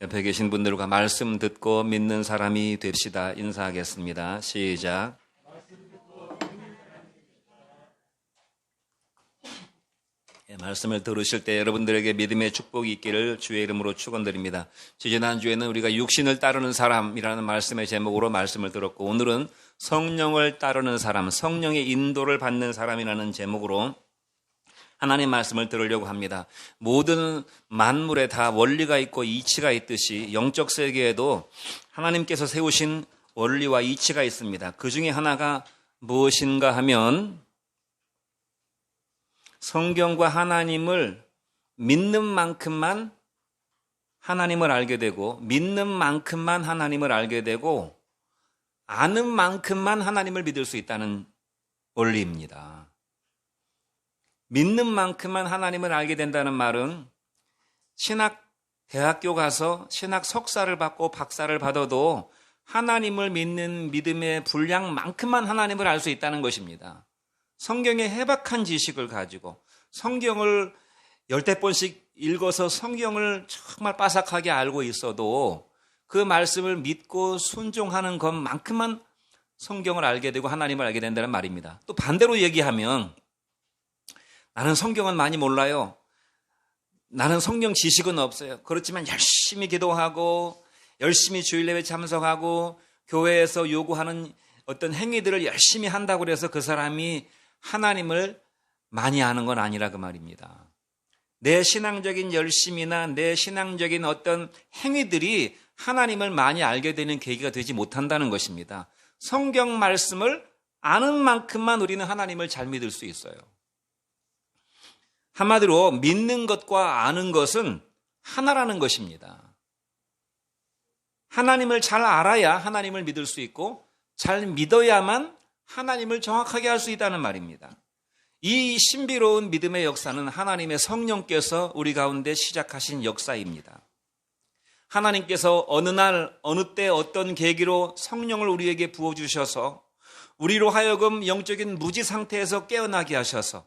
옆에 계신 분들과 말씀 듣고 믿는 사람이 됩시다. 인사하겠습니다. 시작. 말씀을 들으실 때 여러분들에게 믿음의 축복이 있기를 주의 이름으로 축원드립니다. 지난주에는 우리가 육신을 따르는 사람이라는 말씀의 제목으로 말씀을 들었고, 오늘은 성령을 따르는 사람, 성령의 인도를 받는 사람이라는 제목으로 하나님 말씀을 들으려고 합니다. 모든 만물에 다 원리가 있고 이치가 있듯이 영적 세계에도 하나님께서 세우신 원리와 이치가 있습니다. 그 중에 하나가 무엇인가 하면 성경과 하나님을 믿는 만큼만 하나님을 알게 되고, 믿는 만큼만 하나님을 알게 되고, 아는 만큼만 하나님을 믿을 수 있다는 원리입니다. 믿는 만큼만 하나님을 알게 된다는 말은 신학 대학교 가서 신학 석사를 받고 박사를 받아도 하나님을 믿는 믿음의 분량만큼만 하나님을 알 수 있다는 것입니다. 성경의 해박한 지식을 가지고 성경을 열댓 번씩 읽어서 성경을 정말 빠삭하게 알고 있어도 그 말씀을 믿고 순종하는 것만큼만 성경을 알게 되고 하나님을 알게 된다는 말입니다. 또 반대로 얘기하면, 나는 성경은 많이 몰라요. 나는 성경 지식은 없어요. 그렇지만 열심히 기도하고 열심히 주일예배 참석하고 교회에서 요구하는 어떤 행위들을 열심히 한다고 해서 그 사람이 하나님을 많이 아는 건 아니라 그 말입니다. 내 신앙적인 열심이나 내 신앙적인 어떤 행위들이 하나님을 많이 알게 되는 계기가 되지 못한다는 것입니다. 성경 말씀을 아는 만큼만 우리는 하나님을 잘 믿을 수 있어요. 한마디로 믿는 것과 아는 것은 하나라는 것입니다. 하나님을 잘 알아야 하나님을 믿을 수 있고, 잘 믿어야만 하나님을 정확하게 알 수 있다는 말입니다. 이 신비로운 믿음의 역사는 하나님의 성령께서 우리 가운데 시작하신 역사입니다. 하나님께서 어느 날 어느 때 어떤 계기로 성령을 우리에게 부어주셔서 우리로 하여금 영적인 무지 상태에서 깨어나게 하셔서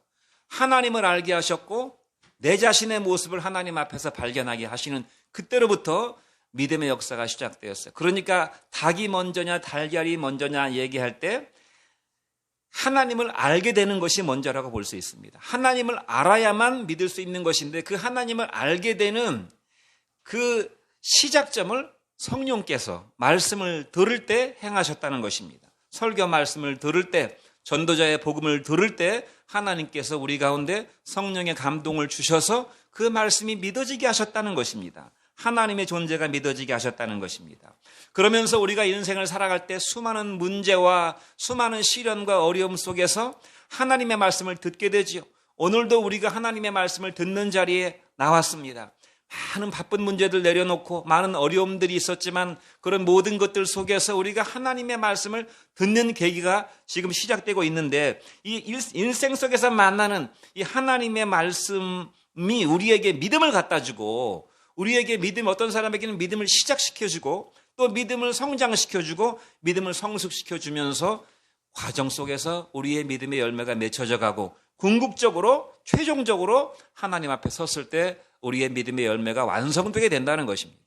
하나님을 알게 하셨고, 내 자신의 모습을 하나님 앞에서 발견하게 하시는 그때로부터 믿음의 역사가 시작되었어요. 그러니까 닭이 먼저냐 달걀이 먼저냐 얘기할 때 하나님을 알게 되는 것이 먼저라고 볼 수 있습니다. 하나님을 알아야만 믿을 수 있는 것인데, 그 하나님을 알게 되는 그 시작점을 성령께서 말씀을 들을 때 행하셨다는 것입니다. 설교 말씀을 들을 때, 전도자의 복음을 들을 때 하나님께서 우리 가운데 성령의 감동을 주셔서 그 말씀이 믿어지게 하셨다는 것입니다. 하나님의 존재가 믿어지게 하셨다는 것입니다. 그러면서 우리가 인생을 살아갈 때 수많은 문제와 수많은 시련과 어려움 속에서 하나님의 말씀을 듣게 되지요. 오늘도 우리가 하나님의 말씀을 듣는 자리에 나왔습니다. 많은 바쁜 문제들 내려놓고 많은 어려움들이 있었지만, 그런 모든 것들 속에서 우리가 하나님의 말씀을 듣는 계기가 지금 시작되고 있는데, 이 인생 속에서 만나는 이 하나님의 말씀이 우리에게 믿음을 갖다 주고, 우리에게 믿음, 어떤 사람에게는 믿음을 시작시켜주고 또 믿음을 성장시켜주고 믿음을 성숙시켜주면서 과정 속에서 우리의 믿음의 열매가 맺혀져 가고, 궁극적으로 최종적으로 하나님 앞에 섰을 때 우리의 믿음의 열매가 완성되게 된다는 것입니다.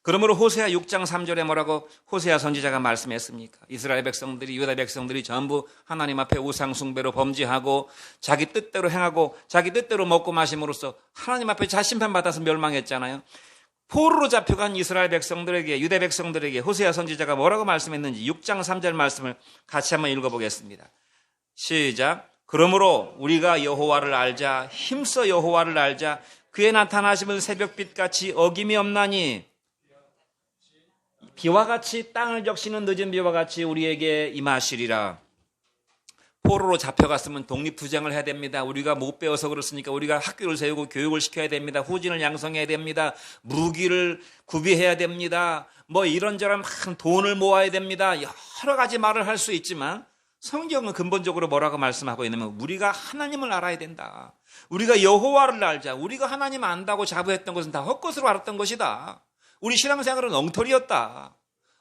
그러므로 호세아 6장 3절에 뭐라고 호세아 선지자가 말씀했습니까? 이스라엘 백성들이, 유다 백성들이 전부 하나님 앞에 우상 숭배로 범죄하고 자기 뜻대로 행하고 자기 뜻대로 먹고 마심으로써 하나님 앞에 자심판받아서 멸망했잖아요. 포로로 잡혀간 이스라엘 백성들에게, 유다 백성들에게 호세아 선지자가 뭐라고 말씀했는지 6장 3절 말씀을 같이 한번 읽어보겠습니다. 시작. 그러므로 우리가 여호와를 알자, 힘써 여호와를 알자. 그의 나타나심은 새벽빛같이 어김이 없나니, 비와 같이 땅을 적시는 늦은 비와 같이 우리에게 임하시리라. 포로로 잡혀갔으면 독립투쟁을 해야 됩니다. 우리가 못 배워서 그렇습니까? 우리가 학교를 세우고 교육을 시켜야 됩니다. 후진을 양성해야 됩니다. 무기를 구비해야 됩니다. 뭐 이런저런 많은 돈을 모아야 됩니다. 여러 가지 말을 할 수 있지만 성경은 근본적으로 뭐라고 말씀하고 있냐면, 우리가 하나님을 알아야 된다. 우리가 여호와를 알자. 우리가 하나님 안다고 자부했던 것은 다 헛것으로 알았던 것이다. 우리 신앙생활은 엉터리였다.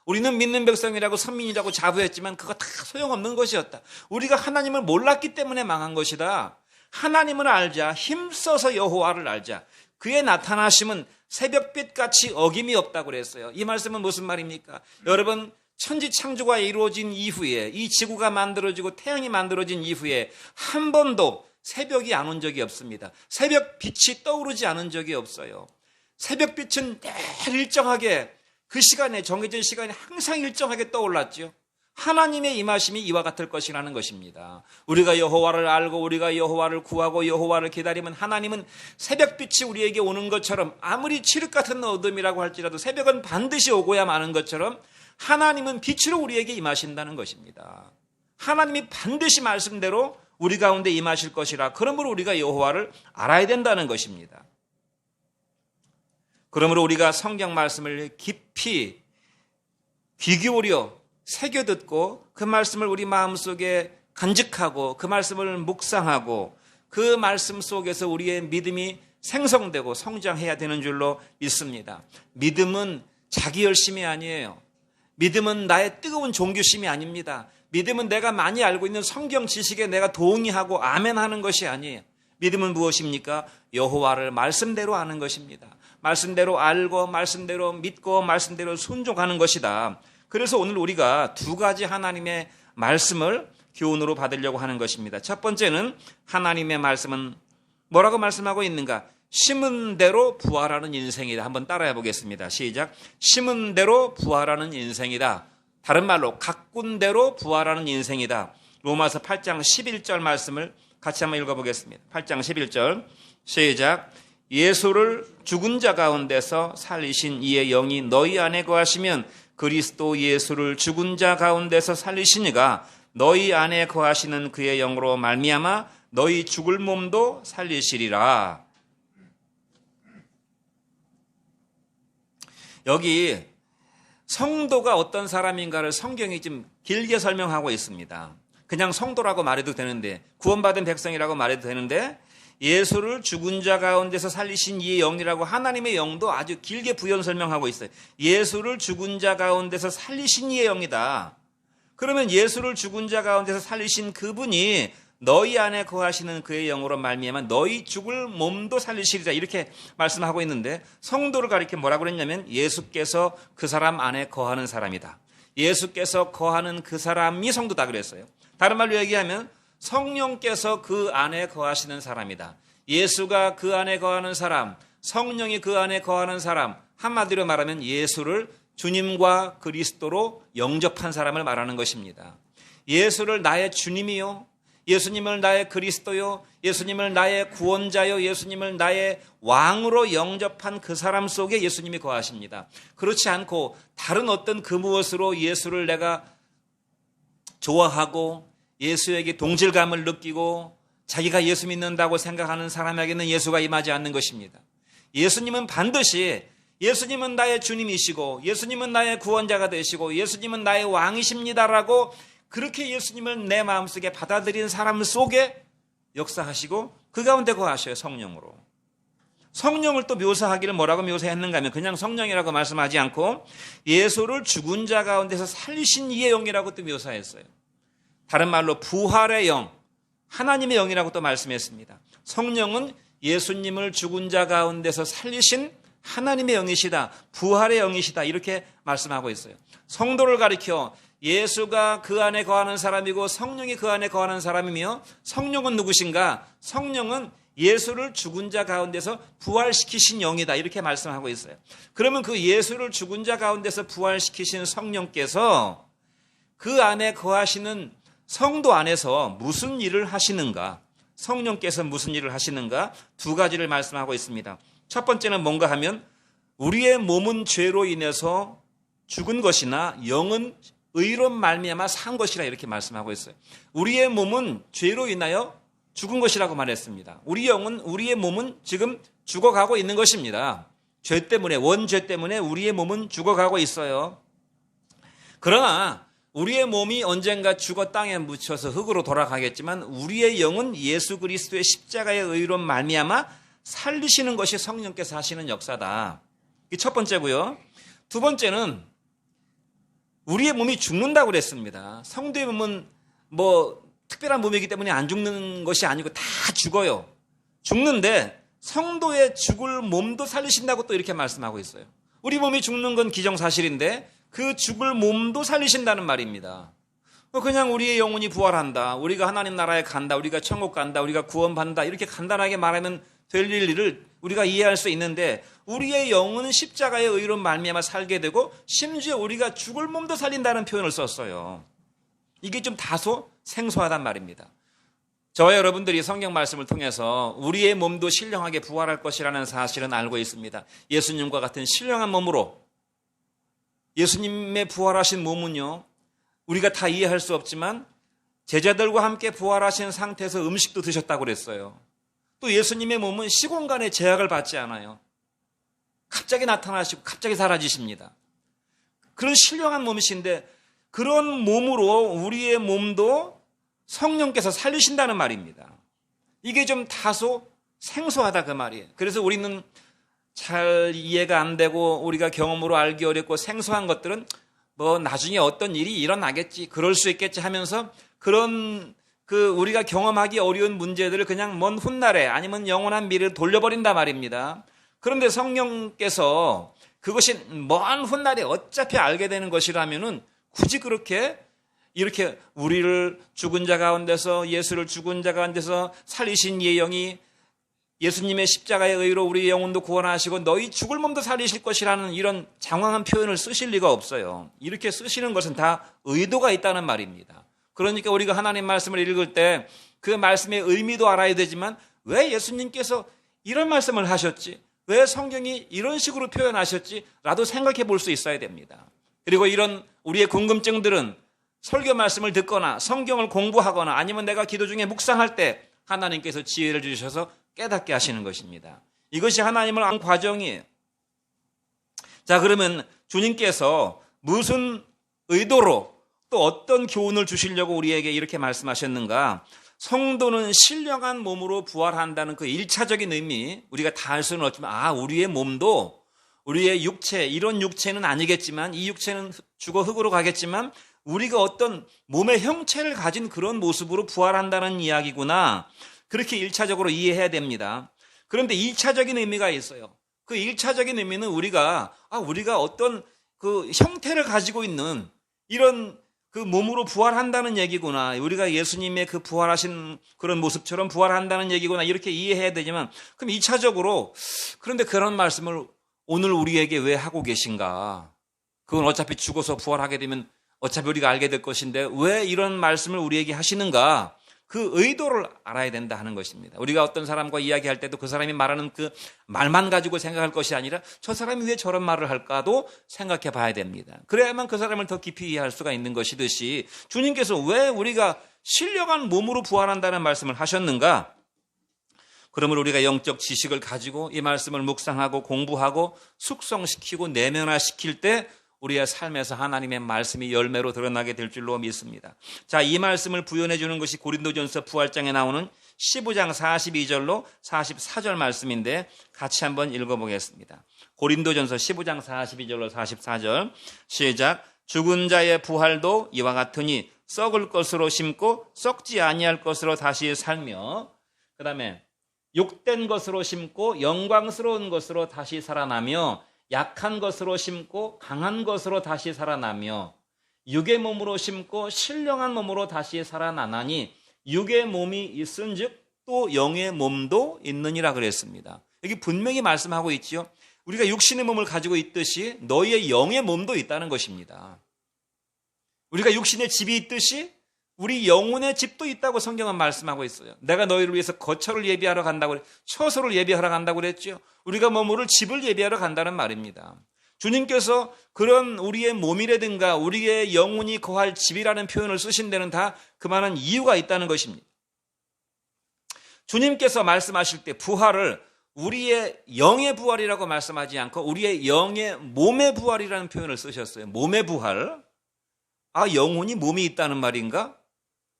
우리는 믿는 백성이라고 선민이라고 자부했지만 그거 다 소용없는 것이었다. 우리가 하나님을 몰랐기 때문에 망한 것이다. 하나님을 알자. 힘써서 여호와를 알자. 그의 나타나심은 새벽빛같이 어김이 없다고 그랬어요. 이 말씀은 무슨 말입니까? 여러분, 천지창조가 이루어진 이후에, 이 지구가 만들어지고 태양이 만들어진 이후에 한 번도 새벽이 안 온 적이 없습니다. 새벽 빛이 떠오르지 않은 적이 없어요. 새벽 빛은 늘 일정하게 그 시간에, 정해진 시간에 항상 일정하게 떠올랐죠. 하나님의 임하심이 이와 같을 것이라는 것입니다. 우리가 여호와를 알고 우리가 여호와를 구하고 여호와를 기다리면 하나님은 새벽빛이 우리에게 오는 것처럼, 아무리 칠흑 같은 어둠이라고 할지라도 새벽은 반드시 오고야 마는 것처럼 하나님은 빛으로 우리에게 임하신다는 것입니다. 하나님이 반드시 말씀대로 우리 가운데 임하실 것이라, 그러므로 우리가 여호와를 알아야 된다는 것입니다. 그러므로 우리가 성경 말씀을 깊이 귀 기울여 새겨듣고 그 말씀을 우리 마음속에 간직하고 그 말씀을 묵상하고 그 말씀 속에서 우리의 믿음이 생성되고 성장해야 되는 줄로 믿습니다. 믿음은 자기 열심이 아니에요. 믿음은 나의 뜨거운 종교심이 아닙니다. 믿음은 내가 많이 알고 있는 성경 지식에 내가 동의하고 아멘하는 것이 아니에요. 믿음은 무엇입니까? 여호와를 말씀대로 아는 것입니다. 말씀대로 알고 말씀대로 믿고 말씀대로 순종하는 것이다. 그래서 오늘 우리가 두 가지 하나님의 말씀을 교훈으로 받으려고 하는 것입니다. 첫 번째는 하나님의 말씀은 뭐라고 말씀하고 있는가? 심은 대로 부활하는 인생이다. 한번 따라해 보겠습니다. 시작. 심은 대로 부활하는 인생이다. 다른 말로 가꾼 대로 부활하는 인생이다. 로마서 8장 11절 말씀을 같이 한번 읽어보겠습니다. 8장 11절 시작. 예수를 죽은 자 가운데서 살리신 이의 영이 너희 안에 거하시면 그리스도 예수를 죽은 자 가운데서 살리시니가 너희 안에 거하시는 그의 영으로 말미암아 너희 죽을 몸도 살리시리라. 여기 성도가 어떤 사람인가를 성경이 좀 길게 설명하고 있습니다. 그냥 성도라고 말해도 되는데, 구원받은 백성이라고 말해도 되는데, 예수를 죽은 자 가운데서 살리신 이의 영이라고 하나님의 영도 아주 길게 부연 설명하고 있어요. 예수를 죽은 자 가운데서 살리신 이의 영이다. 그러면 예수를 죽은 자 가운데서 살리신 그분이 너희 안에 거하시는 그의 영으로 말미암아 너희 죽을 몸도 살리시리라, 이렇게 말씀하고 있는데, 성도를 가리켜 뭐라고 그랬냐면 예수께서 그 사람 안에 거하는 사람이다. 예수께서 거하는 그 사람이 성도다 그랬어요. 다른 말로 얘기하면 성령께서 그 안에 거하시는 사람이다. 예수가 그 안에 거하는 사람, 성령이 그 안에 거하는 사람, 한마디로 말하면 예수를 주님과 그리스도로 영접한 사람을 말하는 것입니다. 예수를 나의 주님이요, 예수님을 나의 그리스도요, 예수님을 나의 구원자요, 예수님을 나의 왕으로 영접한 그 사람 속에 예수님이 거하십니다. 그렇지 않고 다른 어떤 그 무엇으로 예수를 내가 좋아하고 예수에게 동질감을 느끼고 자기가 예수 믿는다고 생각하는 사람에게는 예수가 임하지 않는 것입니다. 예수님은 반드시 예수님은 나의 주님이시고 예수님은 나의 구원자가 되시고 예수님은 나의 왕이십니다라고 그렇게 예수님을 내 마음속에 받아들인 사람 속에 역사하시고 그 가운데 거하셔요. 성령으로. 성령을 또 묘사하기를 뭐라고 묘사했는가 하면 그냥 성령이라고 말씀하지 않고 예수를 죽은 자 가운데서 살리신 이의 영이라고 또 묘사했어요. 다른 말로 부활의 영, 하나님의 영이라고 또 말씀했습니다. 성령은 예수님을 죽은 자 가운데서 살리신 하나님의 영이시다, 부활의 영이시다, 이렇게 말씀하고 있어요. 성도를 가리켜 예수가 그 안에 거하는 사람이고 성령이 그 안에 거하는 사람이며, 성령은 누구신가? 성령은 예수를 죽은 자 가운데서 부활시키신 영이다, 이렇게 말씀하고 있어요. 그러면 그 예수를 죽은 자 가운데서 부활시키신 성령께서 그 안에 거하시는 성도 안에서 무슨 일을 하시는가? 성령께서 무슨 일을 하시는가? 두 가지를 말씀하고 있습니다. 첫 번째는 뭔가 하면 우리의 몸은 죄로 인해서 죽은 것이나 영은 의로 말미암아 산 것이라, 이렇게 말씀하고 있어요. 우리의 몸은 죄로 인하여 죽은 것이라고 말했습니다. 우리의 몸은 지금 죽어가고 있는 것입니다. 죄 때문에, 원죄 때문에 우리의 몸은 죽어가고 있어요. 그러나 우리의 몸이 언젠가 죽어 땅에 묻혀서 흙으로 돌아가겠지만 우리의 영은 예수 그리스도의 십자가의 의로 말미암아 살리시는 것이 성령께서 하시는 역사다. 이게 첫 번째고요. 두 번째는 우리의 몸이 죽는다고 그랬습니다. 성도의 몸은 특별한 몸이기 때문에 안 죽는 것이 아니고 다 죽어요. 죽는데 성도의 죽을 몸도 살리신다고 또 이렇게 말씀하고 있어요. 우리 몸이 죽는 건 기정사실인데 그 죽을 몸도 살리신다는 말입니다. 그냥 우리의 영혼이 부활한다, 우리가 하나님 나라에 간다, 우리가 천국 간다, 우리가 구원받는다 이렇게 간단하게 말하면 될 일을 우리가 이해할 수 있는데 우리의 영혼은 십자가의 의로 말미암아 살게 되고 심지어 우리가 죽을 몸도 살린다는 표현을 썼어요. 이게 좀 다소 생소하단 말입니다. 저와 여러분들이 성경 말씀을 통해서 우리의 몸도 신령하게 부활할 것이라는 사실은 알고 있습니다. 예수님과 같은 신령한 몸으로, 예수님의 부활하신 몸은요, 우리가 다 이해할 수 없지만 제자들과 함께 부활하신 상태에서 음식도 드셨다고 그랬어요. 또 예수님의 몸은 시공간의 제약을 받지 않아요. 갑자기 나타나시고 갑자기 사라지십니다. 그런 신령한 몸이신데 그런 몸으로 우리의 몸도 성령께서 살리신다는 말입니다. 이게 좀 다소 생소하다 그 말이에요. 그래서 우리는 잘 이해가 안 되고 우리가 경험으로 알기 어렵고 생소한 것들은 뭐 나중에 어떤 일이 일어나겠지, 그럴 수 있겠지 하면서 그런 우리가 경험하기 어려운 문제들을 그냥 먼 훗날에 아니면 영원한 미래를 돌려버린다 말입니다. 그런데 성령께서 그것이 먼 훗날에 어차피 알게 되는 것이라면은 굳이 이렇게 우리를 죽은 자 가운데서, 예수를 죽은 자 가운데서 살리신 예영이 예수님의 십자가의 의로 우리의 영혼도 구원하시고 너희 죽을 몸도 살리실 것이라는 이런 장황한 표현을 쓰실 리가 없어요. 이렇게 쓰시는 것은 다 의도가 있다는 말입니다. 그러니까 우리가 하나님 말씀을 읽을 때 그 말씀의 의미도 알아야 되지만 왜 예수님께서 이런 말씀을 하셨지? 왜 성경이 이런 식으로 표현하셨지? 라도 생각해 볼 수 있어야 됩니다. 그리고 이런 우리의 궁금증들은 설교 말씀을 듣거나 성경을 공부하거나 아니면 내가 기도 중에 묵상할 때 하나님께서 지혜를 주셔서 깨닫게 하시는 것입니다. 이것이 하나님을 아는 과정이에요. 자, 그러면 주님께서 무슨 의도로 또 어떤 교훈을 주시려고 우리에게 이렇게 말씀하셨는가? 성도는 신령한 몸으로 부활한다는 그 1차적인 의미, 우리가 다 알 수는 없지만 우리의 몸도, 우리의 육체, 이런 육체는 아니겠지만 이 육체는 죽어 흙으로 가겠지만 우리가 어떤 몸의 형체를 가진 그런 모습으로 부활한다는 이야기구나. 그렇게 1차적으로 이해해야 됩니다. 그런데 2차적인 의미가 있어요. 그 1차적인 의미는 우리가 어떤 그 형태를 가지고 있는 이런 그 몸으로 부활한다는 얘기구나. 우리가 예수님의 그 부활하신 그런 모습처럼 부활한다는 얘기구나. 이렇게 이해해야 되지만 그럼 2차적으로 그런데 그런 말씀을 오늘 우리에게 왜 하고 계신가? 그건 어차피 죽어서 부활하게 되면 어차피 우리가 알게 될 것인데 왜 이런 말씀을 우리에게 하시는가? 그 의도를 알아야 된다 하는 것입니다. 우리가 어떤 사람과 이야기할 때도 그 사람이 말하는 그 말만 가지고 생각할 것이 아니라 저 사람이 왜 저런 말을 할까도 생각해 봐야 됩니다. 그래야만 그 사람을 더 깊이 이해할 수가 있는 것이듯이 주님께서 왜 우리가 신령한 몸으로 부활한다는 말씀을 하셨는가? 그러면 우리가 영적 지식을 가지고 이 말씀을 묵상하고 공부하고 숙성시키고 내면화시킬 때 우리의 삶에서 하나님의 말씀이 열매로 드러나게 될 줄로 믿습니다. 자, 이 말씀을 부연해 주는 것이 고린도전서 부활장에 나오는 15장 42절로 44절 말씀인데 같이 한번 읽어보겠습니다. 고린도전서 15장 42절로 44절 시작. 죽은 자의 부활도 이와 같으니 썩을 것으로 심고 썩지 아니할 것으로 다시 살며, 그 다음에 욕된 것으로 심고 영광스러운 것으로 다시 살아나며, 약한 것으로 심고 강한 것으로 다시 살아나며, 육의 몸으로 심고 신령한 몸으로 다시 살아나나니 육의 몸이 있은즉 또 영의 몸도 있느니라 그랬습니다. 여기 분명히 말씀하고 있지요. 우리가 육신의 몸을 가지고 있듯이 너희의 영의 몸도 있다는 것입니다. 우리가 육신의 집이 있듯이 우리 영혼의 집도 있다고 성경은 말씀하고 있어요. 내가 너희를 위해서 거처를 예비하러 간다고 처소를 예비하러 간다고 그랬죠. 우리가 머무를 집을 예비하러 간다는 말입니다. 주님께서 그런 우리의 몸이라든가 우리의 영혼이 거할 집이라는 표현을 쓰신 데는 다 그만한 이유가 있다는 것입니다. 주님께서 말씀하실 때 부활을 우리의 영의 부활이라고 말씀하지 않고 우리의 영의 몸의 부활이라는 표현을 쓰셨어요. 몸의 부활. 영혼이 몸이 있다는 말인가?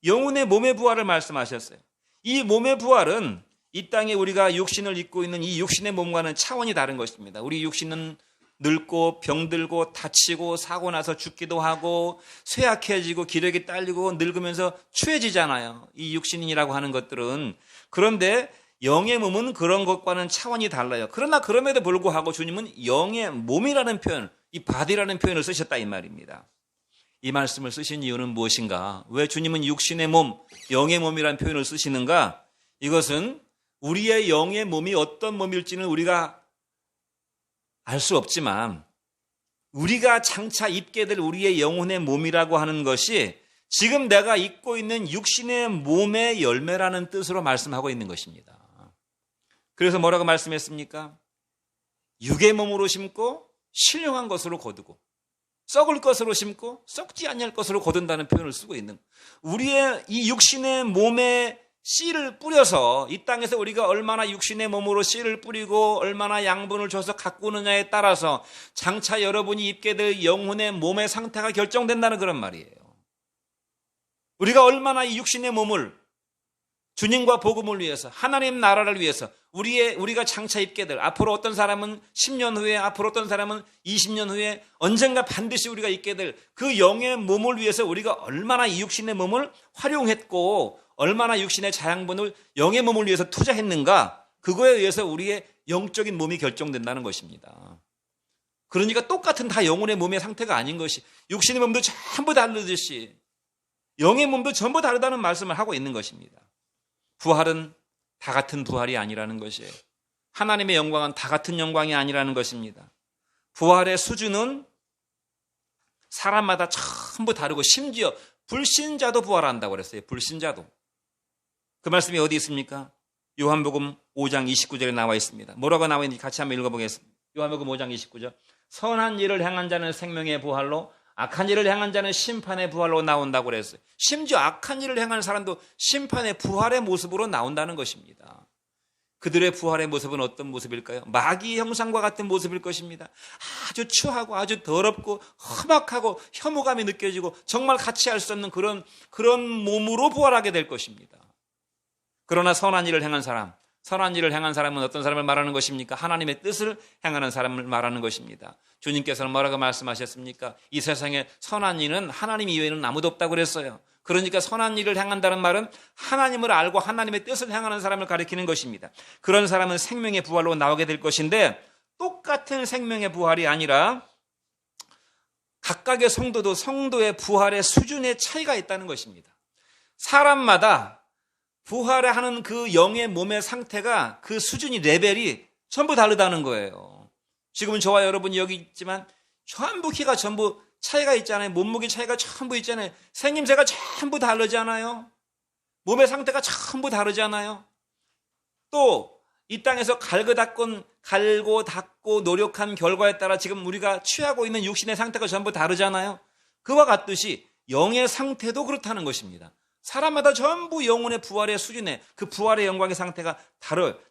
영혼의 몸의 부활을 말씀하셨어요. 이 몸의 부활은 이 땅에 우리가 육신을 입고 있는 이 육신의 몸과는 차원이 다른 것입니다. 우리 육신은 늙고 병들고 다치고 사고 나서 죽기도 하고 쇠약해지고 기력이 딸리고 늙으면서 추해지잖아요. 이 육신이라고 하는 것들은. 그런데 영의 몸은 그런 것과는 차원이 달라요. 그러나 그럼에도 불구하고 주님은 영의 몸이라는 표현, 이 바디라는 표현을 쓰셨다 이 말입니다. 이 말씀을 쓰신 이유는 무엇인가? 왜 주님은 육신의 몸, 영의 몸이라는 표현을 쓰시는가? 이것은 우리의 영의 몸이 어떤 몸일지는 우리가 알 수 없지만 우리가 장차 입게 될 우리의 영혼의 몸이라고 하는 것이 지금 내가 입고 있는 육신의 몸의 열매라는 뜻으로 말씀하고 있는 것입니다. 그래서 뭐라고 말씀했습니까? 육의 몸으로 심고 신령한 것으로 거두고 썩을 것으로 심고 썩지 아니할 것으로 거둔다는 표현을 쓰고 있는 우리의 이 육신의 몸에 씨를 뿌려서 이 땅에서 우리가 얼마나 육신의 몸으로 씨를 뿌리고 얼마나 양분을 줘서 가꾸느냐에 따라서 장차 여러분이 입게 될 영혼의 몸의 상태가 결정된다는 그런 말이에요. 우리가 얼마나 이 육신의 몸을 주님과 복음을 위해서 하나님 나라를 위해서 우리가 장차 입게 될 앞으로 어떤 사람은 10년 후에 앞으로 어떤 사람은 20년 후에 언젠가 반드시 우리가 입게 될 그 영의 몸을 위해서 우리가 얼마나 이 육신의 몸을 활용했고 얼마나 육신의 자양분을 영의 몸을 위해서 투자했는가 그거에 의해서 우리의 영적인 몸이 결정된다는 것입니다. 그러니까 똑같은 다 영혼의 몸의 상태가 아닌 것이 육신의 몸도 전부 다르듯이 영의 몸도 전부 다르다는 말씀을 하고 있는 것입니다. 부활은 다 같은 부활이 아니라는 것이에요. 하나님의 영광은 다 같은 영광이 아니라는 것입니다. 부활의 수준은 사람마다 전부 다르고 심지어 불신자도 부활한다고 그랬어요. 불신자도. 그 말씀이 어디 있습니까? 요한복음 5장 29절에 나와 있습니다. 뭐라고 나와 있는지 같이 한번 읽어보겠습니다. 요한복음 5장 29절. 선한 일을 행한 자는 생명의 부활로 악한 일을 행한 자는 심판의 부활로 나온다고 그랬어요. 심지어 악한 일을 행한 사람도 심판의 부활의 모습으로 나온다는 것입니다. 그들의 부활의 모습은 어떤 모습일까요? 마귀의 형상과 같은 모습일 것입니다. 아주 추하고 아주 더럽고 험악하고 혐오감이 느껴지고 정말 같이 할 수 없는 그런 몸으로 부활하게 될 것입니다. 그러나 선한 일을 행한 사람은 어떤 사람을 말하는 것입니까? 하나님의 뜻을 행하는 사람을 말하는 것입니다. 주님께서는 뭐라고 말씀하셨습니까? 이 세상에 선한 일은 하나님 이외에는 아무도 없다고 그랬어요. 그러니까 선한 일을 행한다는 말은 하나님을 알고 하나님의 뜻을 행하는 사람을 가리키는 것입니다. 그런 사람은 생명의 부활로 나오게 될 것인데 똑같은 생명의 부활이 아니라 각각의 성도의 부활의 수준의 차이가 있다는 것입니다. 사람마다 부활하는 그 영의 몸의 상태가 그 수준이 레벨이 전부 다르다는 거예요. 지금은 저와 여러분이 여기 있지만 전부 키가 전부 차이가 있잖아요. 몸무게 차이가 전부 있잖아요. 생김새가 전부 다르잖아요. 몸의 상태가 전부 다르잖아요. 또 이 땅에서 갈고 닦고 노력한 결과에 따라 지금 우리가 취하고 있는 육신의 상태가 전부 다르잖아요. 그와 같듯이 영의 상태도 그렇다는 것입니다. 사람마다 전부 영혼의 부활의 수준에 그 부활의 영광의 상태가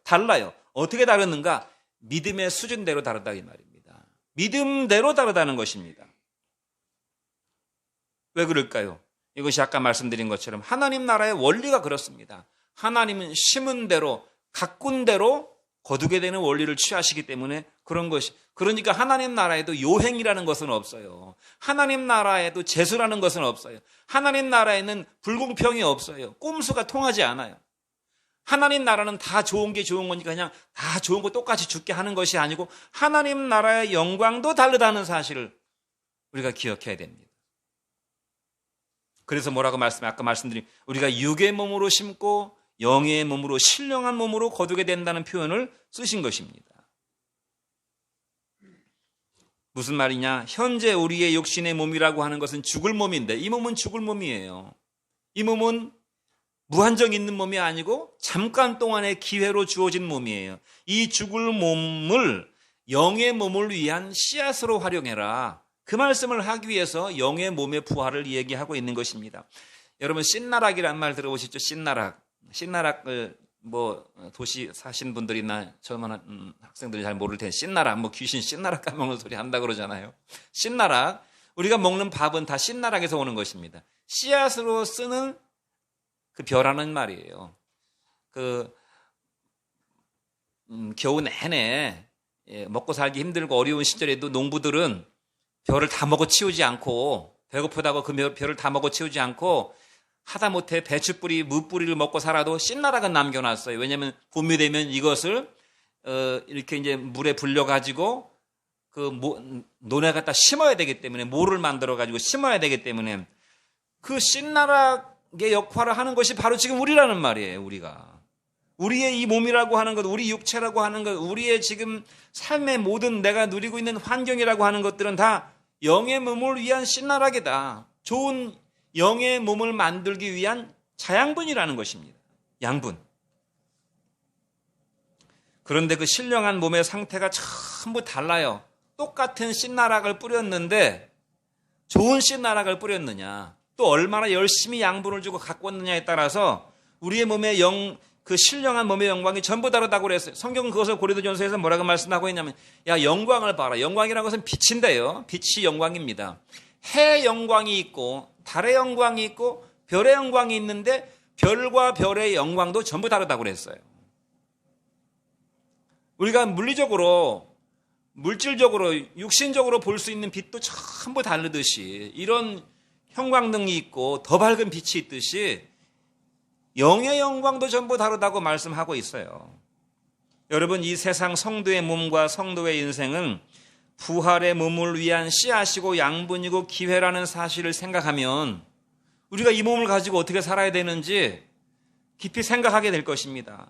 달라요. 어떻게 다르는가? 믿음의 수준대로 다르다 이 말입니다. 믿음대로 다르다는 것입니다. 왜 그럴까요? 이것이 아까 말씀드린 것처럼 하나님 나라의 원리가 그렇습니다. 하나님은 심은 대로 가꾼 대로 거두게 되는 원리를 취하시기 때문에 그런 것이 그러니까 하나님 나라에도 요행이라는 것은 없어요. 하나님 나라에도 재수라는 것은 없어요. 하나님 나라에는 불공평이 없어요. 꼼수가 통하지 않아요. 하나님 나라는 다 좋은 게 좋은 거니까 그냥 다 좋은 거 똑같이 죽게 하는 것이 아니고 하나님 나라의 영광도 다르다는 사실을 우리가 기억해야 됩니다. 그래서 뭐라고 아까 말씀드린 우리가 육의 몸으로 심고 영의 몸으로 신령한 몸으로 거두게 된다는 표현을 쓰신 것입니다. 무슨 말이냐? 현재 우리의 육신의 몸이라고 하는 것은 죽을 몸인데 이 몸은 죽을 몸이에요. 이 몸은 무한정 있는 몸이 아니고 잠깐 동안의 기회로 주어진 몸이에요. 이 죽을 몸을 영의 몸을 위한 씨앗으로 활용해라. 그 말씀을 하기 위해서 영의 몸의 부활을 얘기하고 있는 것입니다. 여러분 신나락이라는 말 들어보셨죠? 신나락을 도시 사신 분들이나 저만 학생들이 잘 모를 텐데 신나락 귀신 신나락 까먹는 소리 한다 그러잖아요. 신나락 우리가 먹는 밥은 다 신나락에서 오는 것입니다. 씨앗으로 쓰는 그 벼라는 말이에요. 겨우 내내 먹고 살기 힘들고 어려운 시절에도 농부들은 벼를 다 먹어 치우지 않고 배고프다고 그 벼를 다 먹어 치우지 않고 하다못해 배추뿌리, 무뿌리를 먹고 살아도 씨나락은 남겨놨어요. 왜냐하면 봄이 되면 이것을 이렇게 이제 물에 불려가지고 논에 갖다 심어야 되기 때문에, 모를 만들어가지고 심어야 되기 때문에 그 씨나락의 역할을 하는 것이 바로 지금 우리라는 말이에요. 우리의 이 몸이라고 하는 것, 우리 육체라고 하는 것, 우리의 지금 삶의 모든 내가 누리고 있는 환경이라고 하는 것들은 다 영의 몸을 위한 씨나락이다. 좋은 영의 몸을 만들기 위한 자양분이라는 것입니다. 양분. 그런데 그 신령한 몸의 상태가 전부 달라요. 똑같은 씨나락을 뿌렸는데 좋은 씨나락을 뿌렸느냐, 또 얼마나 열심히 양분을 주고 가꿨느냐에 따라서 우리의 몸의 그 신령한 몸의 영광이 전부 다르다고 그랬어요. 성경은 그것을 고린도전서에서 뭐라고 말씀하고 있냐면, 야, 영광을 봐라. 영광이라는 것은 빛인데요. 빛이 영광입니다. 해의 영광이 있고 달의 영광이 있고 별의 영광이 있는데 별과 별의 영광도 전부 다르다고 그랬어요. 우리가 물리적으로, 물질적으로, 육신적으로 볼 수 있는 빛도 전부 다르듯이, 이런 형광등이 있고 더 밝은 빛이 있듯이 영의 영광도 전부 다르다고 말씀하고 있어요. 여러분, 이 세상 성도의 몸과 성도의 인생은 부활의 몸을 위한 씨앗이고 양분이고 기회라는 사실을 생각하면 우리가 이 몸을 가지고 어떻게 살아야 되는지 깊이 생각하게 될 것입니다.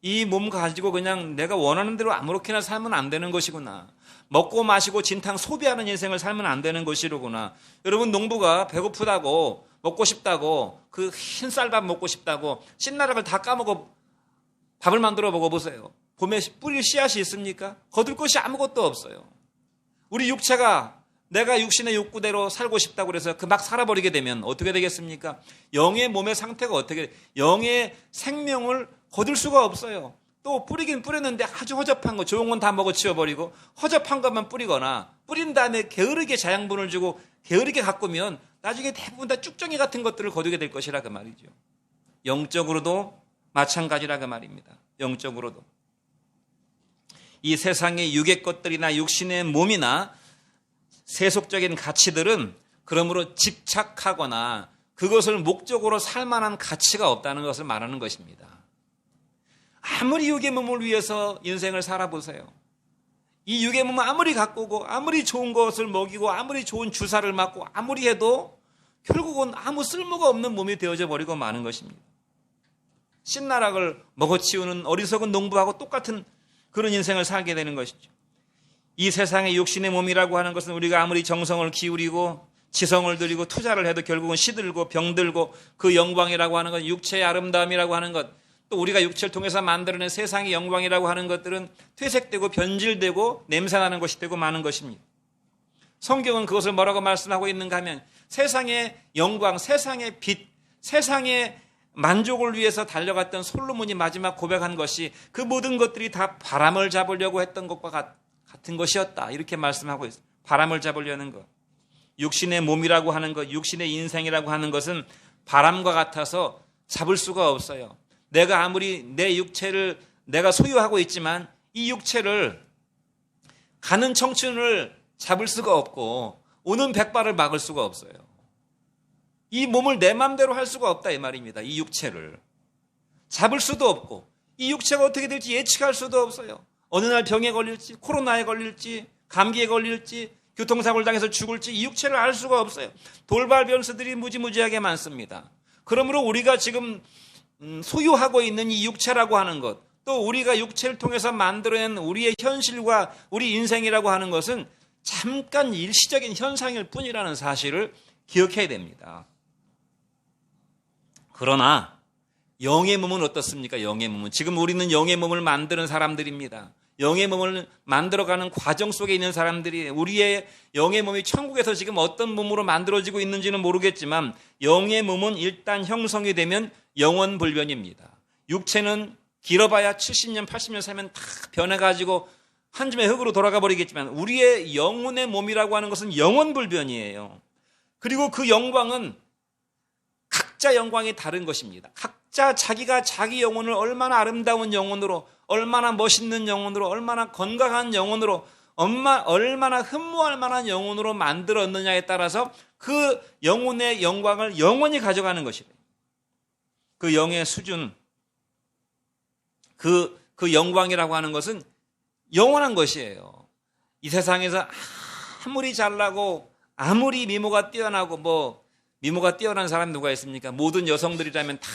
이 몸 가지고 그냥 내가 원하는 대로 아무렇게나 살면 안 되는 것이구나. 먹고 마시고 진탕 소비하는 인생을 살면 안 되는 것이로구나. 여러분, 농부가 배고프다고, 먹고 싶다고, 그 흰 쌀밥 먹고 싶다고 씨나락을 다 까먹어 밥을 만들어 먹어보세요. 봄에 뿌릴 씨앗이 있습니까? 거둘 것이 아무것도 없어요. 우리 육체가 내가 육신의 욕구대로 살고 싶다고 그래서 그 막 살아버리게 되면 어떻게 되겠습니까? 영의 몸의 상태가 어떻게, 영의 생명을 거둘 수가 없어요. 또 뿌리긴 뿌렸는데 아주 허접한 거, 좋은 건 다 먹어치워버리고 허접한 것만 뿌리거나, 뿌린 다음에 게으르게 자양분을 주고 게으르게 가꾸면 나중에 대부분 다 쭉정이 같은 것들을 거두게 될 것이라 그 말이죠. 영적으로도 마찬가지라 그 말입니다. 영적으로도. 이 세상의 육의 것들이나 육신의 몸이나 세속적인 가치들은 그러므로 집착하거나 그것을 목적으로 살 만한 가치가 없다는 것을 말하는 것입니다. 아무리 육의 몸을 위해서 인생을 살아보세요. 이 육의 몸을 아무리 가꾸고 아무리 좋은 것을 먹이고 아무리 좋은 주사를 맞고 아무리 해도 결국은 아무 쓸모가 없는 몸이 되어져 버리고 마는 것입니다. 신나락을 먹어치우는 어리석은 농부하고 똑같은 그런 인생을 살게 되는 것이죠. 이 세상의 육신의 몸이라고 하는 것은 우리가 아무리 정성을 기울이고 지성을 들이고 투자를 해도 결국은 시들고 병들고, 그 영광이라고 하는 것, 육체의 아름다움이라고 하는 것, 또 우리가 육체를 통해서 만들어낸 세상의 영광이라고 하는 것들은 퇴색되고 변질되고 냄새나는 것이 되고 마는 것입니다. 성경은 그것을 뭐라고 말씀하고 있는가 하면, 세상의 영광, 세상의 빛, 세상의 만족을 위해서 달려갔던 솔로몬이 마지막 고백한 것이 그 모든 것들이 다 바람을 잡으려고 했던 것과 같은 것이었다, 이렇게 말씀하고 있어요. 바람을 잡으려는 것. 육신의 몸이라고 하는 것, 육신의 인생이라고 하는 것은 바람과 같아서 잡을 수가 없어요. 내가 아무리 내 육체를 내가 소유하고 있지만 이 육체를 가는 청춘을 잡을 수가 없고 오는 백발을 막을 수가 없어요. 이 몸을 내 마음대로 할 수가 없다, 이 말입니다. 이 육체를 잡을 수도 없고 이 육체가 어떻게 될지 예측할 수도 없어요. 어느 날 병에 걸릴지, 코로나에 걸릴지, 감기에 걸릴지, 교통사고를 당해서 죽을지 이 육체를 알 수가 없어요. 돌발 변수들이 무지무지하게 많습니다. 그러므로 우리가 지금 소유하고 있는 이 육체라고 하는 것, 또 우리가 육체를 통해서 만들어낸 우리의 현실과 우리 인생이라고 하는 것은 잠깐 일시적인 현상일 뿐이라는 사실을 기억해야 됩니다. 그러나 영의 몸은 어떻습니까? 영의 몸은, 지금 우리는 영의 몸을 만드는 사람들입니다. 영의 몸을 만들어가는 과정 속에 있는 사람들이, 우리의 영의 몸이 천국에서 지금 어떤 몸으로 만들어지고 있는지는 모르겠지만 영의 몸은 일단 형성이 되면 영원불변입니다. 육체는 길어봐야 70년, 80년 살면 다 변해가지고 한 줌의 흙으로 돌아가 버리겠지만 우리의 영혼의 몸이라고 하는 것은 영원불변이에요. 그리고 그 영광은 각자 영광이 다른 것입니다. 각자 자기가 자기 영혼을 얼마나 아름다운 영혼으로, 얼마나 멋있는 영혼으로, 얼마나 건강한 영혼으로, 얼마나 흠모할 만한 영혼으로 만들었느냐에 따라서 그 영혼의 영광을 영원히 가져가는 것이래요. 그 영의 수준, 그 영광이라고 하는 것은 영원한 것이에요. 이 세상에서 아무리 잘나고 아무리 미모가 뛰어나고 미모가 뛰어난 사람 누가 있습니까? 모든 여성들이라면 다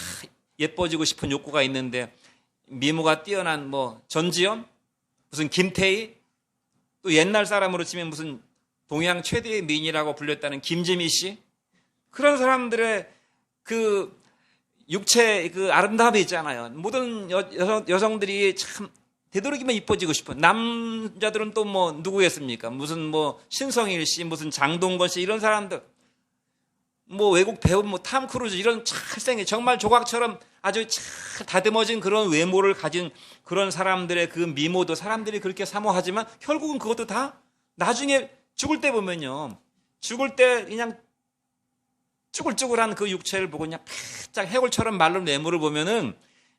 예뻐지고 싶은 욕구가 있는데 미모가 뛰어난 전지현, 무슨 김태희, 또 옛날 사람으로 치면 무슨 동양 최대의 미인이라고 불렸다는 김지미 씨, 그런 사람들의 그 육체 그 아름다움이 있잖아요. 모든 여성들이 참 되도록이면 이뻐지고 싶은, 남자들은 또 누구겠습니까? 무슨 신성일 씨, 무슨 장동건 씨, 이런 사람들, 외국 배우 탐 크루즈, 이런 잘생긴 정말 조각처럼 아주 잘 다듬어진 그런 외모를 가진 그런 사람들의 그 미모도 사람들이 그렇게 사모하지만 결국은 그것도 다 나중에 죽을 때 보면요, 죽을 때 그냥 쭈글쭈글한 그 육체를 보고 그냥 바짝 해골처럼 마른 외모를 보면은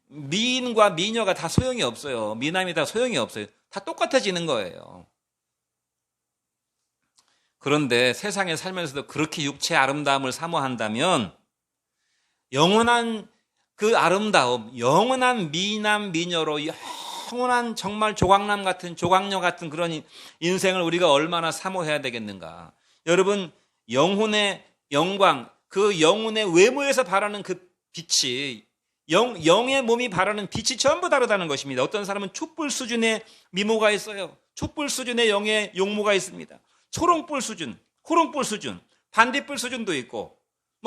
미인과 미녀가 다 소용이 없어요. 미남이 다 소용이 없어요. 다 똑같아지는 거예요. 그런데 세상에 살면서도 그렇게 육체의 아름다움을 사모한다면 영원한 그 아름다움, 영원한 미남 미녀로 영원한 정말 조각남 같은, 조각녀 같은 그런 인생을 우리가 얼마나 사모해야 되겠는가. 여러분, 영혼의 영광, 그 영혼의 외모에서 바라는 그 빛이, 영의 몸이 바라는 빛이 전부 다르다는 것입니다. 어떤 사람은 촛불 수준의 미모가 있어요. 촛불 수준의 영의 용모가 있습니다. 초롱불 수준, 호롱불 수준, 반딧불 수준도 있고,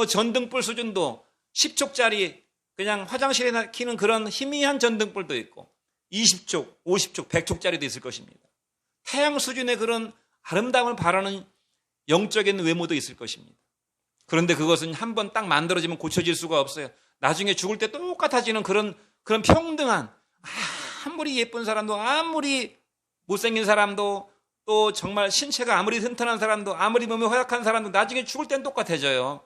전등불 수준도 10촉짜리 그냥 화장실에 키는 그런 희미한 전등불도 있고, 20촉, 50촉, 100촉짜리도 있을 것입니다. 태양 수준의 그런 아름다움을 바라는 영적인 외모도 있을 것입니다. 그런데 그것은 한번 딱 만들어지면 고쳐질 수가 없어요. 나중에 죽을 때 똑같아지는 그런 평등한, 아무리 예쁜 사람도, 아무리 못생긴 사람도, 또 정말 신체가 아무리 튼튼한 사람도, 아무리 몸이 허약한 사람도 나중에 죽을 땐 똑같아져요.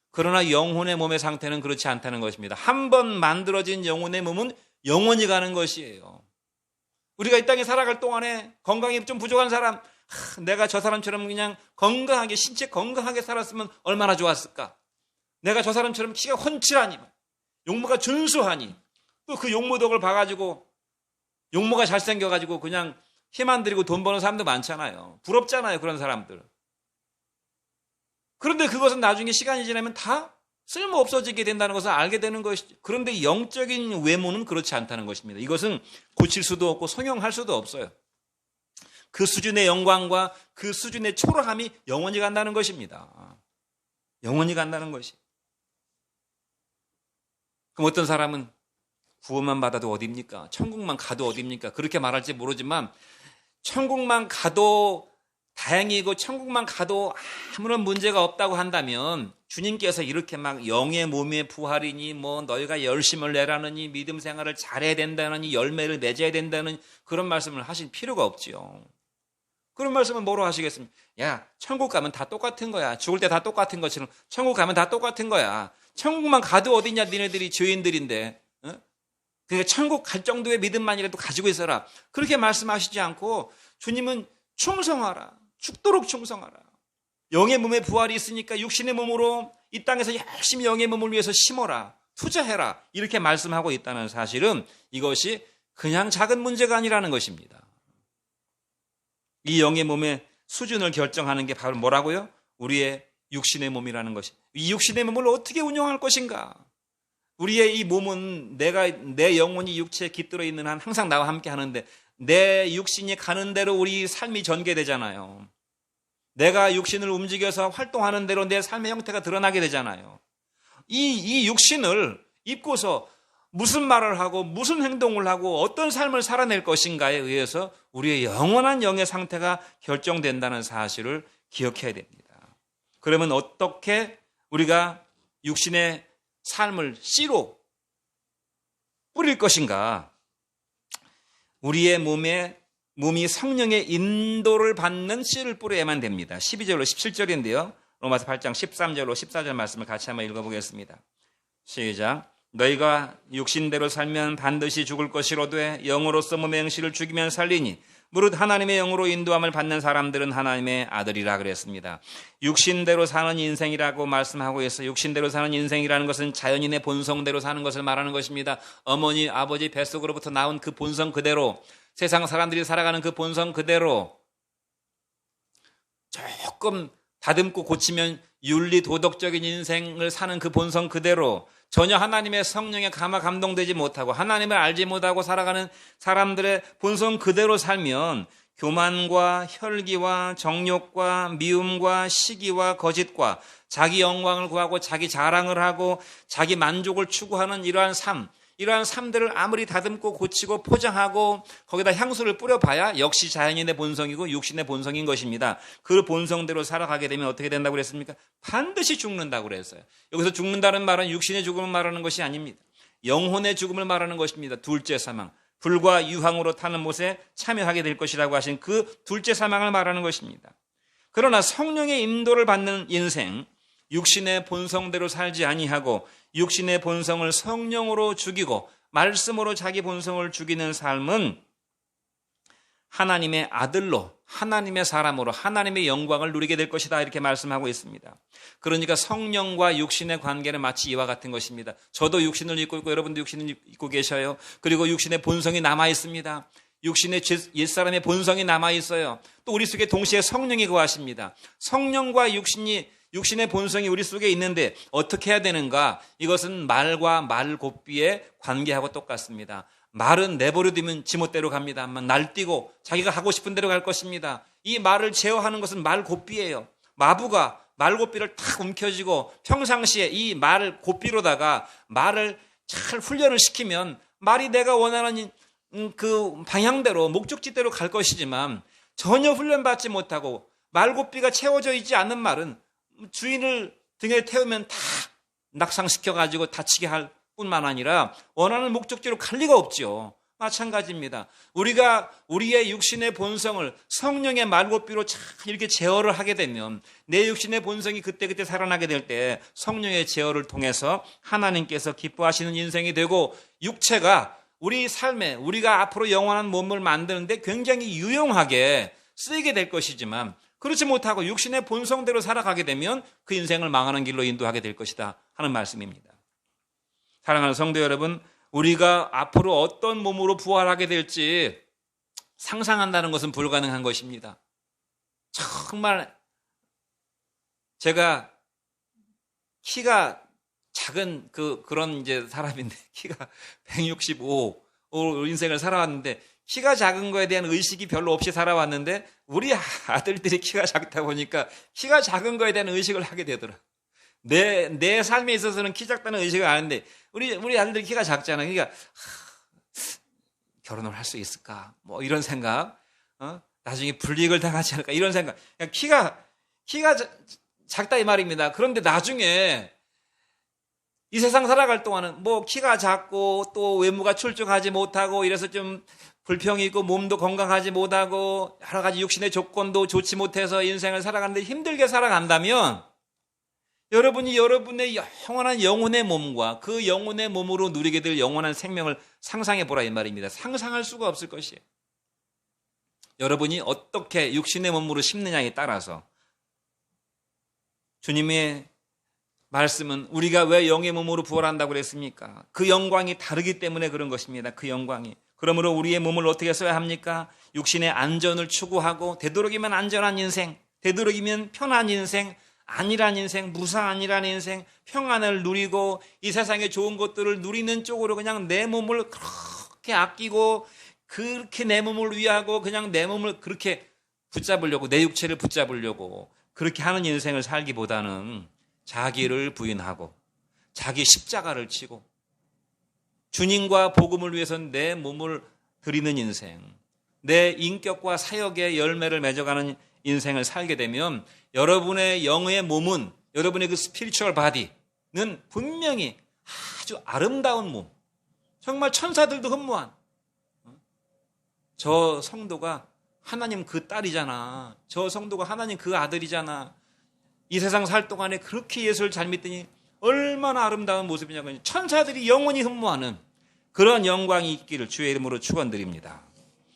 그러나 영혼의 몸의 상태는 그렇지 않다는 것입니다. 한번 만들어진 영혼의 몸은 영원히 가는 것이에요. 우리가 이 땅에 살아갈 동안에 건강이 좀 부족한 사람, 내가 저 사람처럼 그냥 건강하게, 신체 건강하게 살았으면 얼마나 좋았을까. 내가 저 사람처럼 키가 훤칠하니, 용모가 준수하니, 또 그 용모 덕을 봐가지고, 용모가 잘생겨가지고 그냥 힘 안 들이고 돈 버는 사람도 많잖아요. 부럽잖아요, 그런 사람들. 그런데 그것은 나중에 시간이 지나면 다 쓸모 없어지게 된다는 것을 알게 되는 것이죠. 그런데 영적인 외모는 그렇지 않다는 것입니다. 이것은 고칠 수도 없고 성형할 수도 없어요. 그 수준의 영광과 그 수준의 초라함이 영원히 간다는 것입니다. 영원히 간다는 것이. 그럼 어떤 사람은 구원만 받아도 어디입니까? 천국만 가도 어디입니까? 그렇게 말할지 모르지만 천국만 가도 다행이고 천국만 가도 아무런 문제가 없다고 한다면 주님께서 이렇게 막 영의 몸의 부활이니 너희가 열심을 내라느니 믿음 생활을 잘해야 된다느니 열매를 맺어야 된다는 그런 말씀을 하실 필요가 없지요. 그런 말씀은 뭐로 하시겠습니까? 야, 천국 가면 다 똑같은 거야. 죽을 때 다 똑같은 것처럼 천국 가면 다 똑같은 거야. 천국만 가도 어디냐, 니네들이 죄인들인데. 그러니까 천국 갈 정도의 믿음만이라도 가지고 있어라. 그렇게 말씀하시지 않고 주님은 충성하라. 죽도록 충성하라. 영의 몸에 부활이 있으니까 육신의 몸으로 이 땅에서 열심히 영의 몸을 위해서 심어라. 투자해라. 이렇게 말씀하고 있다는 사실은 이것이 그냥 작은 문제가 아니라는 것입니다. 이 영의 몸의 수준을 결정하는 게 바로 뭐라고요? 우리의 육신의 몸이라는 것이. 이 육신의 몸을 어떻게 운영할 것인가? 우리의 이 몸은 내 영혼이 육체에 깃들어 있는 한 항상 나와 함께 하는데 내 육신이 가는 대로 우리 삶이 전개되잖아요. 내가 육신을 움직여서 활동하는 대로 내 삶의 형태가 드러나게 되잖아요. 이 육신을 입고서 무슨 말을 하고 무슨 행동을 하고 어떤 삶을 살아낼 것인가에 의해서 우리의 영원한 영의 상태가 결정된다는 사실을 기억해야 됩니다. 그러면 어떻게 우리가 육신의 삶을 씨로 뿌릴 것인가? 우리의 몸이 성령의 인도를 받는 씨를 뿌려야만 됩니다. 12절로 17절인데요. 로마서 8장 13절로 14절 말씀을 같이 한번 읽어보겠습니다. 시작. 너희가 육신대로 살면 반드시 죽을 것이로되 영으로서 몸의 행실을 죽이면 살리니 무릇 하나님의 영으로 인도함을 받는 사람들은 하나님의 아들이라 그랬습니다. 육신대로 사는 인생이라고 말씀하고 있어요. 육신대로 사는 인생이라는 것은 자연인의 본성대로 사는 것을 말하는 것입니다. 어머니, 아버지 뱃속으로부터 나온 그 본성 그대로, 세상 사람들이 살아가는 그 본성 그대로 조금 다듬고 고치면 윤리 도덕적인 인생을 사는 그 본성 그대로, 전혀 하나님의 성령에 감동되지 못하고 하나님을 알지 못하고 살아가는 사람들의 본성 그대로 살면 교만과 혈기와 정욕과 미움과 시기와 거짓과 자기 영광을 구하고 자기 자랑을 하고 자기 만족을 추구하는 이러한 삶들을 아무리 다듬고 고치고 포장하고 거기다 향수를 뿌려봐야 역시 자연인의 본성이고 육신의 본성인 것입니다. 그 본성대로 살아가게 되면 어떻게 된다고 그랬습니까? 반드시 죽는다고 그랬어요. 여기서 죽는다는 말은 육신의 죽음을 말하는 것이 아닙니다. 영혼의 죽음을 말하는 것입니다. 둘째 사망. 불과 유황으로 타는 못에 참여하게 될 것이라고 하신 그 둘째 사망을 말하는 것입니다. 그러나 성령의 인도를 받는 인생, 육신의 본성대로 살지 아니하고 육신의 본성을 성령으로 죽이고 말씀으로 자기 본성을 죽이는 삶은 하나님의 아들로, 하나님의 사람으로 하나님의 영광을 누리게 될 것이다, 이렇게 말씀하고 있습니다. 그러니까 성령과 육신의 관계는 마치 이와 같은 것입니다. 저도 육신을 입고 있고 여러분도 육신을 입고 계셔요. 그리고 육신의 본성이 남아 있습니다. 육신의 옛사람의 본성이 남아 있어요. 또 우리 속에 동시에 성령이 거하십니다. 성령과 육신의 본성이 우리 속에 있는데 어떻게 해야 되는가? 이것은 말과 말곱비의 관계하고 똑같습니다. 말은 내버려두면 지멋대로 갑니다. 날뛰고 자기가 하고 싶은 대로 갈 것입니다. 이 말을 제어하는 것은 말곱비예요. 마부가 말곱비를 탁 움켜쥐고 평상시에 이 말곱비로다가 말을 잘 훈련을 시키면 말이 내가 원하는 그 방향대로 목적지대로 갈 것이지만, 전혀 훈련받지 못하고 말곱비가 채워져 있지 않는 말은 주인을 등에 태우면 다 낙상시켜가지고 다치게 할 뿐만 아니라 원하는 목적지로 갈 리가 없죠. 마찬가지입니다. 우리가 우리의 육신의 본성을 성령의 말곱비로 잘 이렇게 제어를 하게 되면 내 육신의 본성이 그때그때 살아나게 될 때 성령의 제어를 통해서 하나님께서 기뻐하시는 인생이 되고, 육체가 우리 삶에 우리가 앞으로 영원한 몸을 만드는데 굉장히 유용하게 쓰이게 될 것이지만, 그렇지 못하고 육신의 본성대로 살아가게 되면 그 인생을 망하는 길로 인도하게 될 것이다 하는 말씀입니다. 사랑하는 성도 여러분, 우리가 앞으로 어떤 몸으로 부활하게 될지 상상한다는 것은 불가능한 것입니다. 정말 제가 키가 작은 그런 이제 사람인데, 키가 165 인생을 살아왔는데 키가 작은 거에 대한 의식이 별로 없이 살아왔는데, 우리 아들들이 키가 작다 보니까 키가 작은 거에 대한 의식을 하게 되더라. 내 삶에 있어서는 키 작다는 의식을 아는데 우리 아들들이 키가 작잖아요. 그러니까 결혼을 할 수 있을까? 뭐 이런 생각, 나중에 불이익을 당하지 않을까? 이런 생각. 그냥 키가 작다 이 말입니다. 그런데 나중에 이 세상 살아갈 동안은 뭐 키가 작고 또 외모가 출중하지 못하고 이래서 좀 불평이 있고 몸도 건강하지 못하고 여러 가지 육신의 조건도 좋지 못해서 인생을 살아가는데 힘들게 살아간다면, 여러분이 여러분의 영원한 영혼의 몸과 그 영혼의 몸으로 누리게 될 영원한 생명을 상상해 보라 이 말입니다. 상상할 수가 없을 것이에요. 여러분이 어떻게 육신의 몸으로 심느냐에 따라서, 주님의 말씀은 우리가 왜 영의 몸으로 부활한다고 그랬습니까? 그 영광이 다르기 때문에 그런 것입니다. 그 영광이. 그러므로 우리의 몸을 어떻게 써야 합니까? 육신의 안전을 추구하고, 되도록이면 안전한 인생, 되도록이면 편한 인생, 안일한 인생, 무사안일한 인생, 평안을 누리고 이 세상의 좋은 것들을 누리는 쪽으로 그냥 내 몸을 그렇게 아끼고 그렇게 내 몸을 위하고 그냥 내 몸을 그렇게 붙잡으려고, 내 육체를 붙잡으려고 그렇게 하는 인생을 살기보다는 자기를 부인하고 자기 십자가를 치고 주님과 복음을 위해서는 내 몸을 드리는 인생, 내 인격과 사역의 열매를 맺어가는 인생을 살게 되면 여러분의 영의 몸은, 여러분의 그 스피리추얼 바디는 분명히 아주 아름다운 몸, 정말 천사들도 흠모한, 저 성도가 하나님 그 딸이잖아, 저 성도가 하나님 그 아들이잖아, 이 세상 살 동안에 그렇게 예수를 잘 믿더니 얼마나 아름다운 모습이냐고 천사들이 영원히 흠모하는 그런 영광이 있기를 주의 이름으로 축원드립니다.